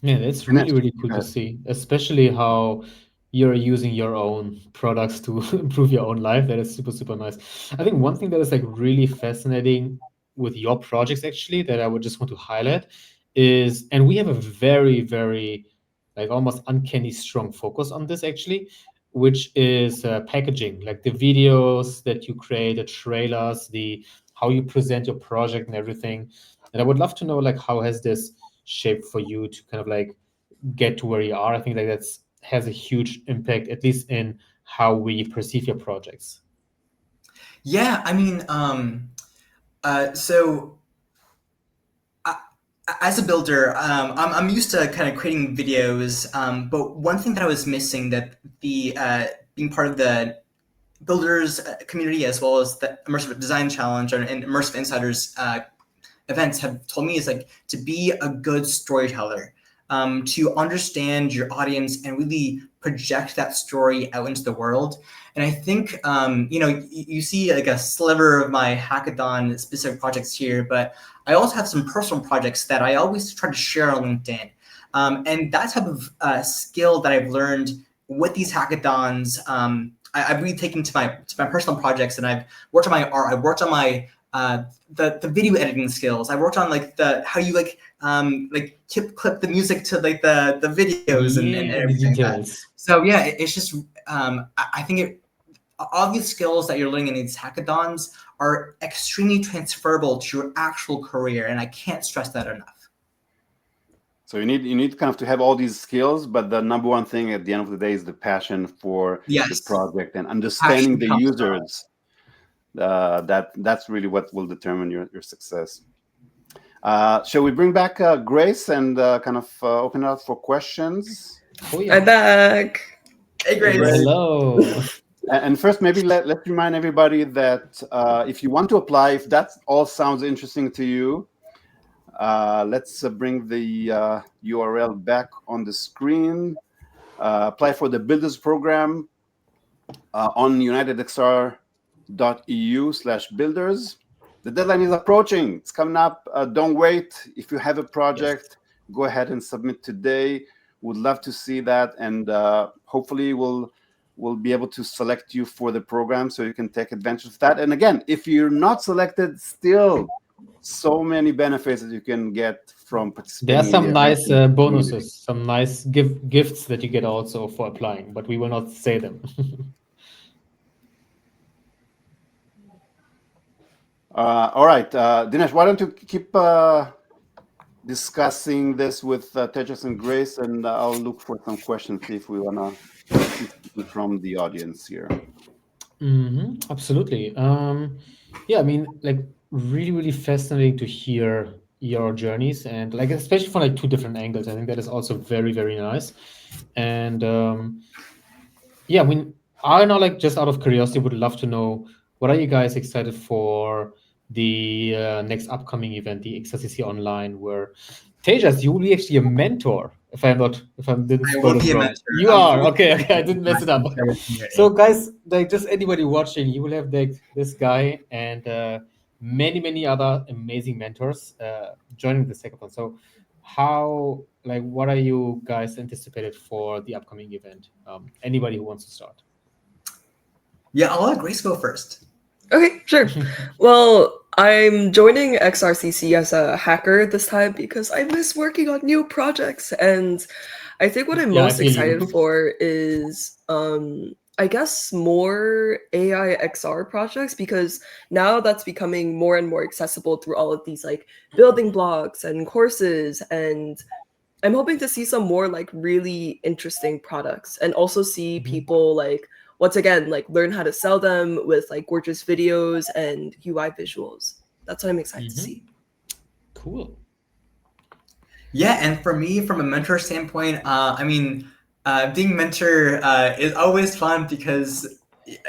Yeah, that's really cool to see, especially how you're using your own products to improve your own life. That is super nice. I think one thing that is like really fascinating with your projects actually that I would just want to highlight is, and we have a very like almost uncanny strong focus on this actually, which is packaging, like the videos that you create, the trailers, the how you present your project and everything. And I would love to know, like, how has this shaped for you to kind of like get to where you are? I think like that's has a huge impact, at least in how we perceive your projects.
Yeah, I mean, so as a builder, I'm used to kind of creating videos, but one thing that I was missing that the being part of the builders community as well as the Immersive Design Challenge and Immersive Insiders events have told me is like to be a good storyteller, to understand your audience and really project that story out into the world. And I think, you see like a sliver of my hackathon specific projects here, but I also have some personal projects that I always try to share on LinkedIn. And that type of skill that I've learned with these hackathons, I've really taken to my personal projects, and I've worked on my art. I've worked on my the video editing skills. I worked on like the how you like clip the music to like the videos and
The
everything like that.
details.
So yeah, it's just I think all these skills that you're learning in these hackathons are extremely transferable to your actual career, and I can't stress that enough.
So you need kind of to have all these skills, but the number one thing at the end of the day is the passion for
Yes.
the project and understanding the
Passion comes
users. That's really what will determine your success. Shall we bring back Grace and kind of open it up for questions?
Oh
I'm
yeah.
back.
Hey, Grace.
Hello.
And first, maybe let's remind everybody that if you want to apply, if that all sounds interesting to you, let's bring the URL back on the screen. Apply for the Builders Program on UnitedXR.eu/builders. The deadline is approaching. It's coming up. Don't wait. If you have a project, go ahead and submit today. Would love to see that, and hopefully we'll be able to select you for the program so you can take advantage of that. And again, if you're not selected, still so many benefits that you can get from participating.
There are some
in the
nice
event
bonuses, some nice gifts that you get also for applying, but we will not say them.
All right, Dinesh, why don't you keep discussing this with Tejas and Grace, and I'll look for some questions, see if we want to from the audience here.
Absolutely. Yeah, I mean, like really, really fascinating to hear your journeys, and like especially from like two different angles. I think that is also very, very nice. And yeah, I mean, I know, like, just out of curiosity, would love to know what are you guys excited for the next upcoming event, the XRCC Online, where Tejas, you will be actually a mentor. If I didn't
I
spell
will
this
be a
wrong.
mentor.
You are okay. I didn't mess it up.
So
So, guys, like just anybody watching, you will have like this guy and many, many other amazing mentors joining the hackathon. So, what are you guys anticipated for the upcoming event? Anybody who wants to start?
yeah, I'll let Grace go first.
Okay, sure. Well, I'm joining XRCC as a hacker this time because I miss working on new projects. And I think what I'm
Yeah, I
most
feel you.
excited for is, I guess, more AI XR projects, because now that's becoming more and more accessible through all of these like building blocks and courses. And I'm hoping to see some more like really interesting products, and also see people like once again like learn how to sell them with like gorgeous videos and UI visuals. That's what I'm excited to see.
Cool.
Yeah, and for me, from a mentor standpoint, I mean, being mentor is always fun because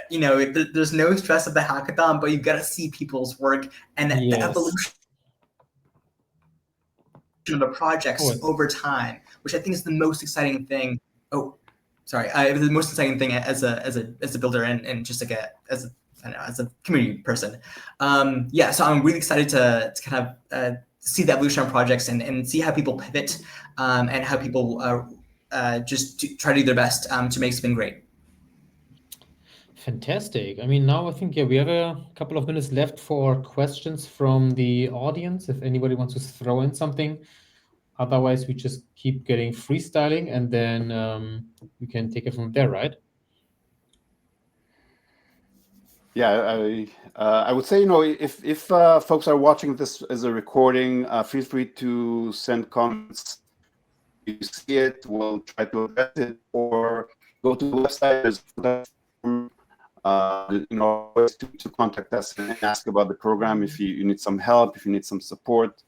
there's no stress of the hackathon, but you got to see people's work and the
Yes.
evolution of the projects over time, which I think is the most exciting thing. Oh, sorry, the most exciting thing as a builder and just like as a community person. Yeah, so I'm really excited to kind of see the evolution of projects and see how people pivot and how people just try to do their best to make something great.
Fantastic. I mean, now I think, yeah, we have a couple of minutes left for questions from the audience, if anybody wants to throw in something. Otherwise, we just keep getting freestyling, and then we can take it from there, right?
I would say, if folks are watching this as a recording, feel free to send comments. You see it, we'll try to address it, or go to the website. There's ways to contact us and ask about the program. If you need some help, if you need some support,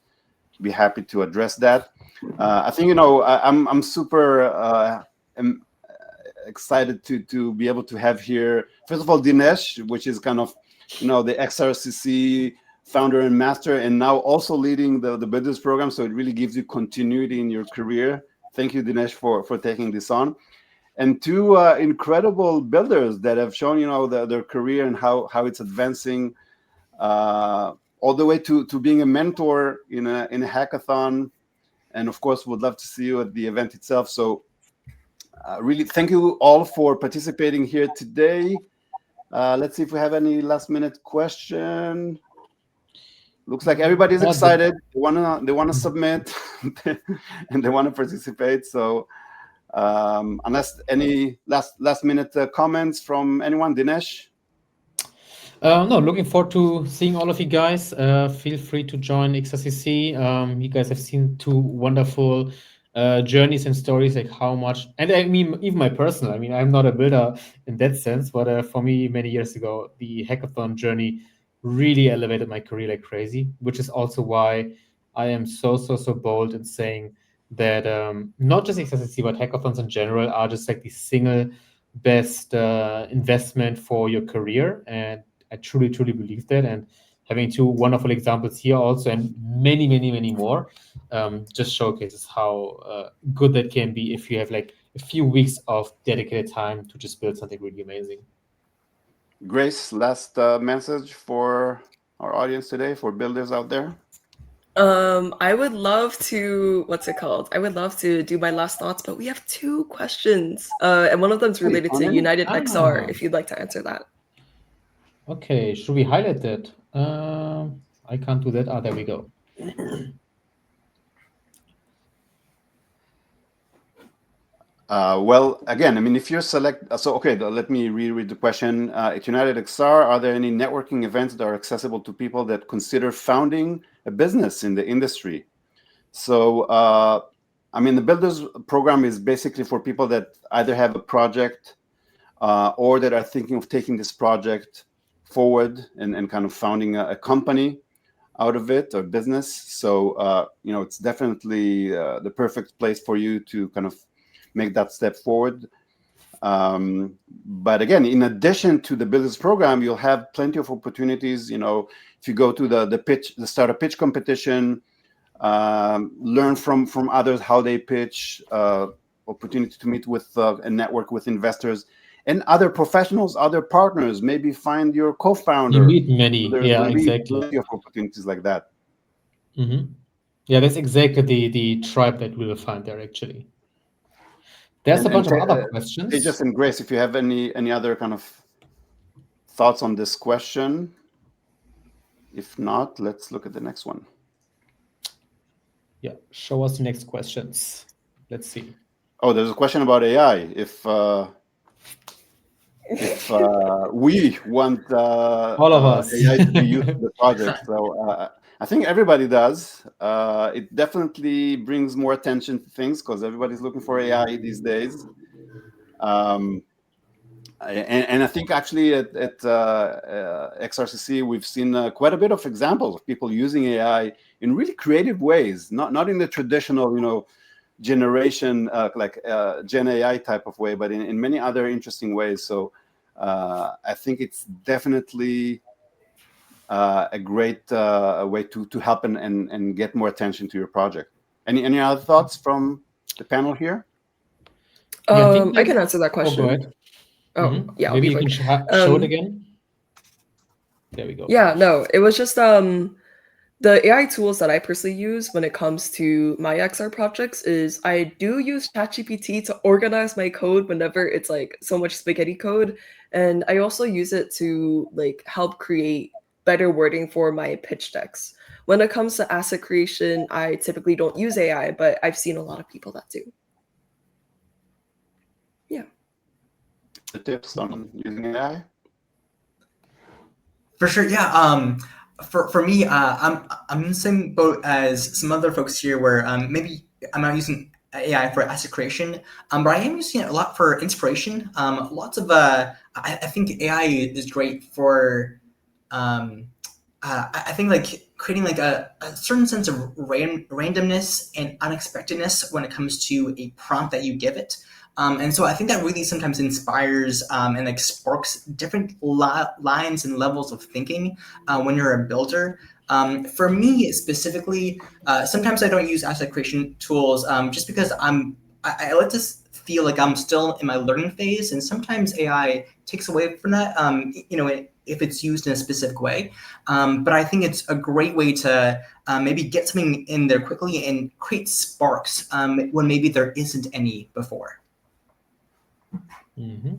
be happy to address that. I think I'm super excited to be able to have here, first of all, Dinesh, which is kind of the XRCC founder and master, and now also leading the business program. So it really gives you continuity in your career. Thank you, Dinesh, for taking this on. And two incredible builders that have shown their career and how it's advancing, all the way to being a mentor in a hackathon. And of course, would love to see you at the event itself. So really, thank you all for participating here today. Let's see if we have any last minute question. Looks like everybody's excited. They wanna submit and they want to participate. So unless any last minute comments from anyone, Dinesh?
No, looking forward to seeing all of you guys. Feel free to join XRCC. You guys have seen two wonderful journeys and stories, like how much, and I mean, even my personal, I'm not a builder in that sense, but for me, many years ago, the hackathon journey really elevated my career like crazy, which is also why I am so bold in saying that not just XRCC, but hackathons in general are just like the single best investment for your career. And I truly believe that. And having two wonderful examples here also, and many more, just showcases how good that can be if you have like a few weeks of dedicated time to just build something really amazing.
Grace, last message for our audience today, for builders out there?
I would love to, I would love to do my last thoughts, but we have two questions. And one of them is related to UnitedXR, if you'd like to answer that.
Okay, should we highlight that? I can't do that. There we go.
Well, again, if you're let me reread the question. At UnitedXR, are there any networking events that are accessible to people that consider founding a business in the industry? So, the Builders program is basically for people that either have a project or that are thinking of taking this project forward and kind of founding a company out of it, or business. So, it's definitely the perfect place for you to kind of make that step forward. But again, in addition to the business program, you'll have plenty of opportunities. If you go to the startup pitch competition, learn from others how they pitch, opportunity to meet with and network with investors and other professionals, other partners, maybe find your co-founder.
You meet many, exactly.
Plenty of opportunities like that.
Mm-hmm. Yeah, that's exactly the tribe that we will find there, actually. There's a bunch of other questions.
Tejas and Grace, if you have any other kind of thoughts on this question. If not, let's look at the next one.
Yeah, show us the next questions. Let's see.
Oh, there's a question about AI. If we want
all of us
AI to be used in the project. So I think everybody does. It definitely brings more attention to things because everybody's looking for AI these days. And I think actually at XRCC, we've seen quite a bit of examples of people using AI in really creative ways, not in the traditional, generation like Gen AI type of way, but in many other interesting ways. So I think it's definitely a great way to help and get more attention to your project. Any other thoughts from the panel here?
I can answer that question.
Oh, go ahead.
Oh, yeah.
Maybe you can show it again. There we go.
Yeah, no, it was just the AI tools that I personally use when it comes to my XR projects is I do use ChatGPT to organize my code whenever it's like so much spaghetti code. And I also use it to like help create better wording for my pitch decks. When it comes to asset creation, I typically don't use AI, but I've seen a lot of people that do. Yeah.
The tips on using AI?
For sure, yeah. For me, I'm in the same boat as some other folks here, where maybe I'm not using AI for asset creation, but I am using it a lot for inspiration. Lots of I think AI is great for I think like creating like a certain sense of randomness and unexpectedness when it comes to a prompt that you give it. And so I think that really sometimes inspires and like sparks different lines and levels of thinking when you're a builder. For me specifically, sometimes I don't use asset creation tools just because I like to feel like I'm still in my learning phase, and sometimes AI takes away from that. If it's used in a specific way, but I think it's a great way to maybe get something in there quickly and create sparks when maybe there isn't any before.
Mm-hmm.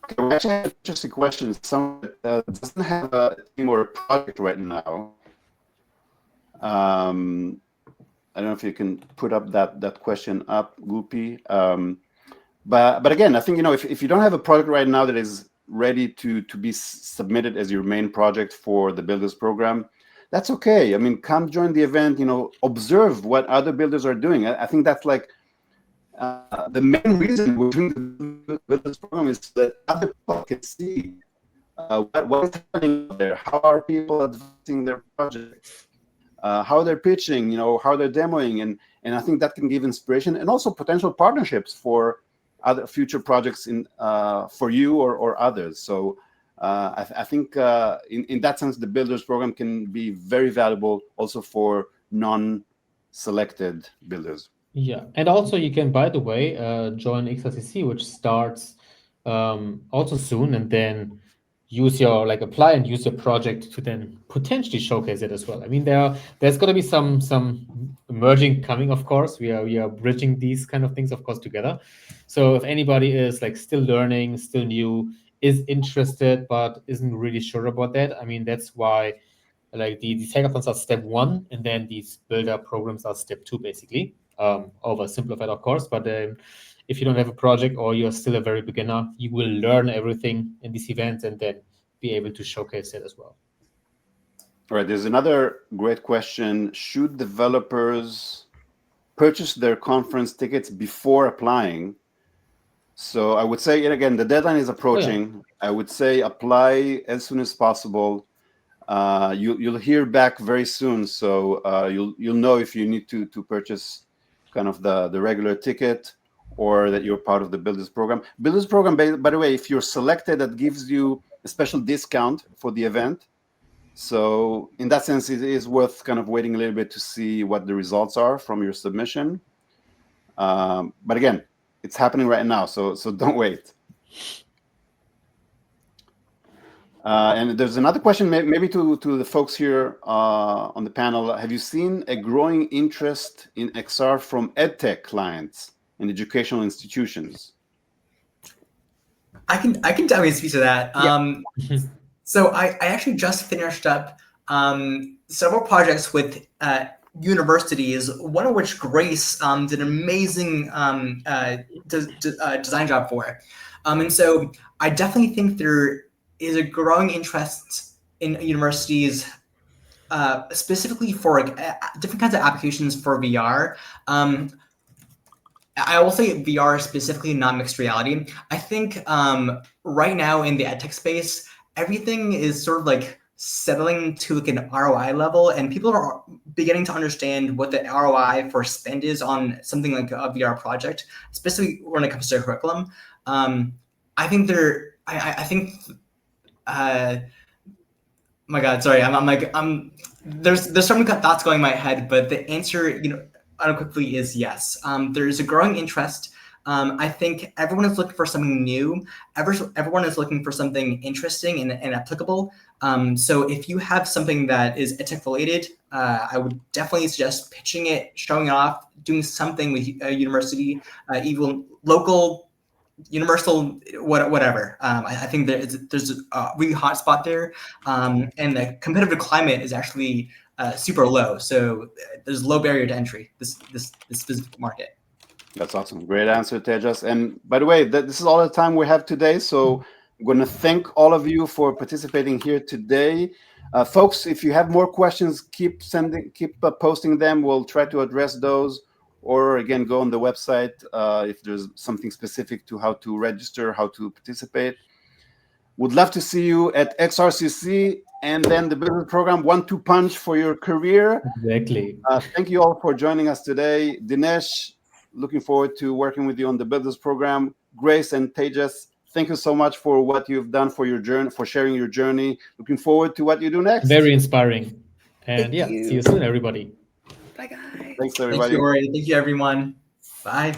Okay, we actually have an interesting question. Someone doesn't have a team or a project right now. I don't know if you can put up that question up, Goopy. But again, I think, if you don't have a project right now that is ready to be submitted as your main project for the Builders Program, that's okay. I mean, come join the event. Observe what other builders are doing. I think that's like the main reason we're doing the Builders Program is that other people can see what is happening there. How are people advancing their projects? How they're pitching, how they're demoing, and I think that can give inspiration and also potential partnerships for other future projects for you or others. So I think in that sense, the Builders Program can be very valuable also for non-selected builders.
Yeah, and also you can, by the way, join XRCC, which starts also soon, and then apply and use your project to then potentially showcase it as well. I mean, there's going to be some merging coming, of course. We are bridging these kind of things, of course, together. So if anybody is like still learning, still new, is interested but isn't really sure about that, I mean, that's why like these hackathons are step 1, and then these builder programs are step 2, basically. Oversimplified, of course, but if you don't have a project or you're still a very beginner, you will learn everything in these events and then be able to showcase it as well.
All right, there's another great question. Should developers purchase their conference tickets before applying? So I would say, and again, the deadline is approaching.
Oh,
I would say apply as soon as possible. You'll hear back very soon, so you'll know if you need to purchase kind of the regular ticket or that you're part of the Builders Program. Builders Program, by the way, if you're selected, that gives you a special discount for the event. So in that sense, it is worth kind of waiting a little bit to see what the results are from your submission. But again, it's happening right now, so don't wait. And there's another question, maybe to the folks here on the panel. Have you seen a growing interest in XR from EdTech clients in educational institutions?
I can definitely speak to that.
Yeah.
So I actually just finished up several projects with universities, one of which Grace did an amazing design job for. And so I definitely think there is a growing interest in universities, specifically for different kinds of applications for VR. I will say VR specifically, not mixed reality. I think right now in the edtech space, everything is sort of like settling to like an ROI level, and people are beginning to understand what the ROI for spend is on something like a VR project, especially when it comes to curriculum. I think my God, sorry, there's so many thoughts going in my head, but the answer, unequivocally is yes. There's a growing interest. I think everyone is looking for something new. Everyone is looking for something interesting and applicable. So if you have something that is edtech related, I would definitely suggest pitching it, showing it off, doing something with a university, even local, universal, whatever. I think there's a really hot spot there, and the competitive climate is actually super low. So there's low barrier to entry, this specific market.
That's awesome. Great answer, Tejas. And by the way, this is all the time we have today. So I'm going to thank all of you for participating here today. Folks, if you have more questions, keep posting them. We'll try to address those. Or again, go on the website if there's something specific to how to register, how to participate. Would love to see you at XRCC and then the business program 1-2 punch for your career.
Exactly.
Thank you all for joining us today. Dinesh, looking forward to working with you on the business program. Grace and Tejas, thank you so much for what you've done for your journey, for sharing your journey. Looking forward to what you do next.
Very inspiring. And
Thank you.
see you soon, everybody.
Bye, guys.
Thanks, everybody.
Thank you, Ori. Thank you, everyone. Bye.